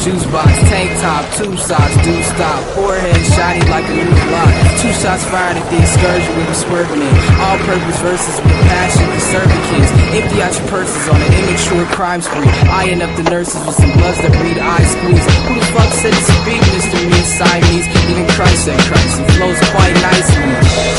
Juice box, tank top, tube socks, do stop. Forehead shiny like a new block. 2 shots fired at the excursion with a swerving in. All-purpose verses with passion for serving kids. Empty out your purses on an immature crime spree. Eyeing up the nurses with some bloods that breed eye squeeze. Who the fuck said it's a weakness to me? Siamese, even Christ said Christ. He flows quite nicely.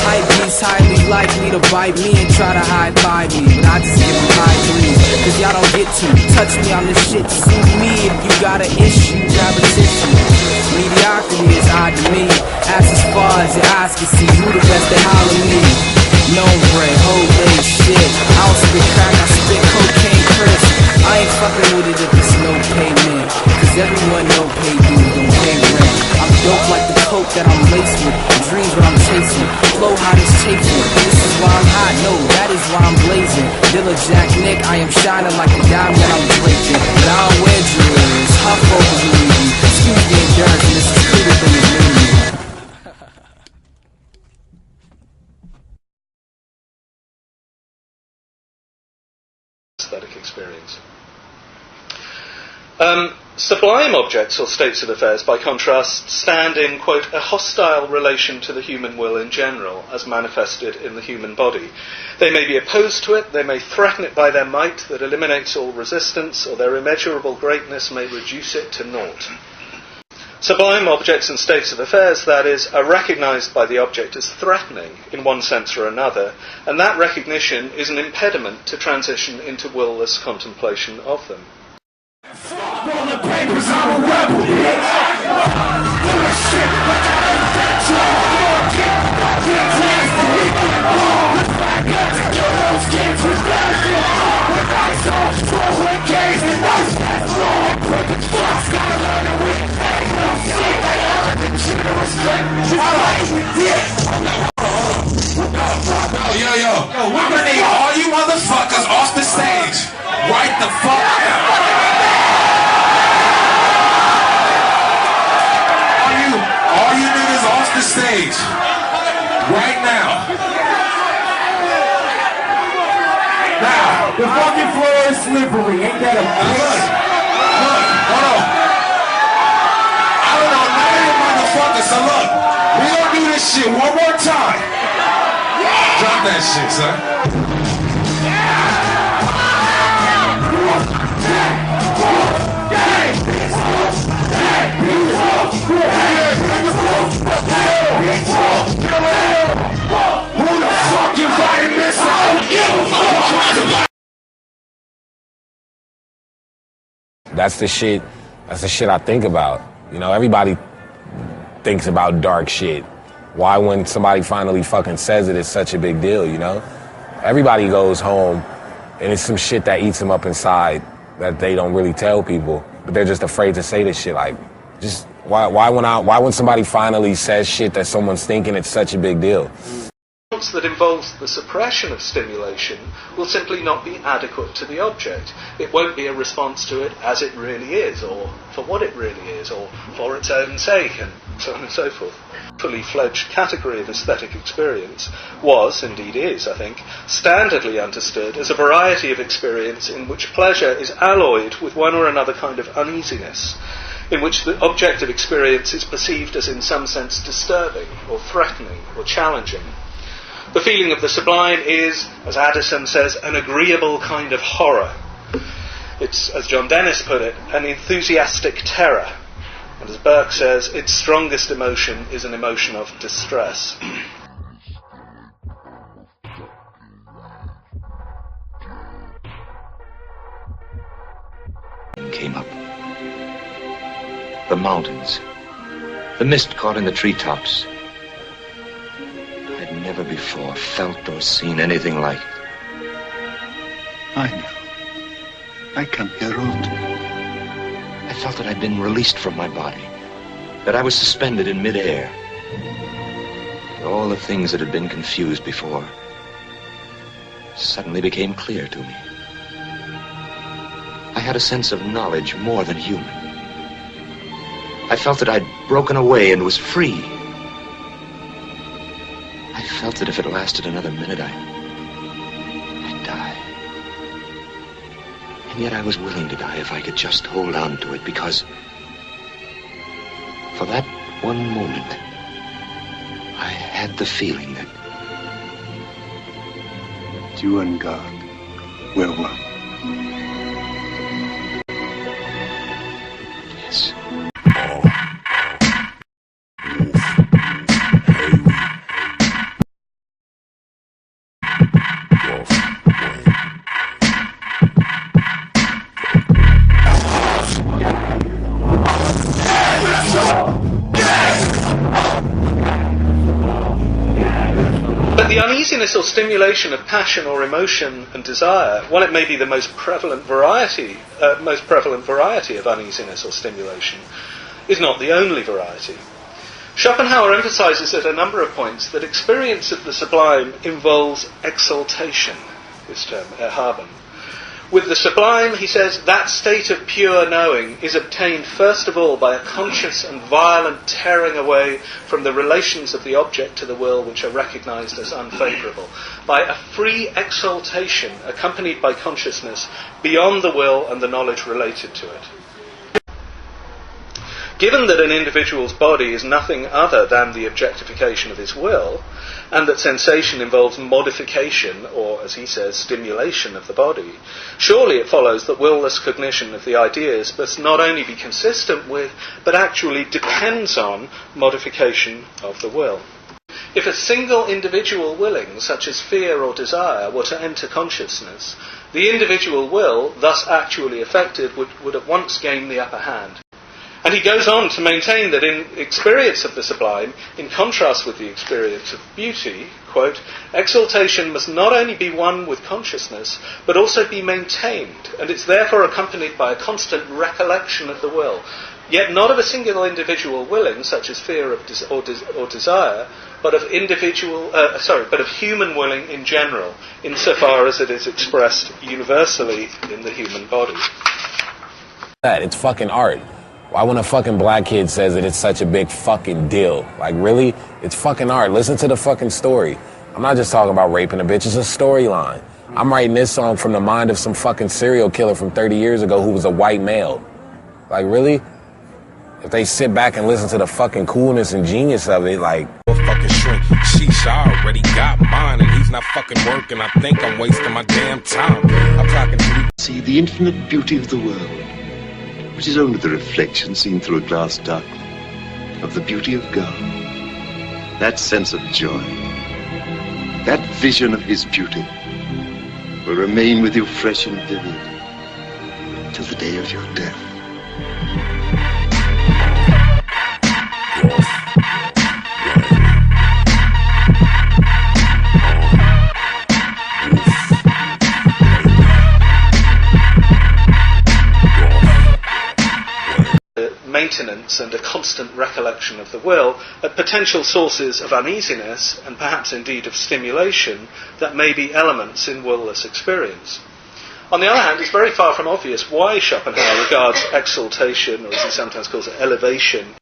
Hype beats highly likely to bite me and try to hide by me, but I just give them high threes. Cause y'all don't get to touch me on this shit. Sue me if you got an issue, grab a tissue. Mediocrity is odd to me. Ask as far as your eyes can see. Who the best at holler me? No bread, whole day shit. I don't spit crack, I spit cocaine crisp. I ain't fucking with it if it's no payment. Cause everyone know pay dues don't pay rent. I'm dope like the coke that I'm laced with. Dreams what I'm chasing. Flow hot as chafing. This is why I'm hot, no, that is why I'm blazing. Dilla Jack Nick, I am shining like a diamond I'm breaking. But I don't wear jewelry, huff over me. Excuse the endurance, and this is cooler than the movie. Aesthetic experience. Sublime objects or states of affairs, by contrast, stand in, quote, a hostile relation to the human will in general, as manifested in the human body. They may be opposed to it, they may threaten it by their might that eliminates all resistance, or their immeasurable greatness may reduce it to naught. Sublime objects and states of affairs, that is, are recognized by the object as threatening in one sense or another, and that recognition is an impediment to transition into will-less contemplation of them. On the papers, I'm a rebel, Yo, we're gonna need all you motherfuckers off the stage right the fuck now. All you niggas off the stage right now. Now, the fucking floor is slippery. Ain't that a bitch? Look, hold on. I don't know none of you motherfuckers, so look. We gonna do this shit one more time. Drop that shit, son. Who the fuck invited this out? That's the shit I think about. You know, everybody thinks about dark shit. Why when somebody finally fucking says it, it's such a big deal, you know? Everybody goes home and it's some shit that eats them up inside that they don't really tell people, but they're just afraid to say this shit. Like, just why when somebody finally says shit that someone's thinking, it's such a big deal? That involves the suppression of stimulation will simply not be adequate to the object. It won't be a response to it as it really is, or for what it really is, or for its own sake, and so on and so forth. Fully fledged category of aesthetic experience was, indeed is, I think, standardly understood as a variety of experience in which pleasure is alloyed with one or another kind of uneasiness, in which the object of experience is perceived as in some sense disturbing, or threatening, or challenging. The feeling of the sublime is, as Addison says, an agreeable kind of horror. It's, as John Dennis put it, an enthusiastic terror. And as Burke says, its strongest emotion is an emotion of distress. Came up. The mountains. The mist caught in the treetops. I'd never before felt or seen anything like it. I know. I come here often. I felt that I'd been released from my body, that I was suspended in midair. And all the things that had been confused before suddenly became clear to me. I had a sense of knowledge more than human. I felt that I'd broken away and was free. I felt that if it lasted another minute, I'd die. And yet I was willing to die if I could just hold on to it, because For that one moment, I had the feeling that you and God were one. yes. But the uneasiness or stimulation of passion or emotion and desire, while it may be the most prevalent variety of uneasiness or stimulation, is not the only variety. Schopenhauer emphasizes at a number of points that experience of the sublime involves exaltation, this term, erhaben. With the sublime, he says, that state of pure knowing is obtained first of all by a conscious and violent tearing away from the relations of the object to the will which are recognized as unfavourable, by a free exaltation accompanied by consciousness beyond the will and the knowledge related to it. Given that an individual's body is nothing other than the objectification of his will, and that sensation involves modification, or, as he says, stimulation of the body, surely it follows that will-less cognition of the ideas must not only be consistent with, but actually depends on, modification of the will. If a single individual willing, such as fear or desire, were to enter consciousness, the individual will, thus actually affected, would at once gain the upper hand. And he goes on to maintain that in experience of the sublime, in contrast with the experience of beauty, quote, exaltation must not only be one with consciousness, but also be maintained, and it's therefore accompanied by a constant recollection of the will, yet not of a singular individual willing, such as fear or desire, but of human willing in general, insofar as it is expressed universally in the human body. It's fucking art. Why when a fucking black kid says it, it's such a big fucking deal? Like, really? It's fucking art. Listen to the fucking story. I'm not just talking about raping a bitch. It's a storyline. I'm writing this song from the mind of some fucking serial killer from 30 years ago who was a white male. Like, really? If they sit back and listen to the fucking coolness and genius of it, like... Fucking shrink. Sheesh, I already got mine and he's not fucking working. I think I'm wasting my damn time. I'm talking to... See the infinite beauty of the world, which is only the reflection seen through a glass dark of the beauty of God. That sense of joy, that vision of his beauty will remain with you fresh and vivid till the day of your death. Maintenance and a constant recollection of the will are potential sources of uneasiness and perhaps indeed of stimulation that may be elements in will-less experience. On the other hand, it's very far from obvious why Schopenhauer regards exaltation, or as he sometimes calls it, elevation,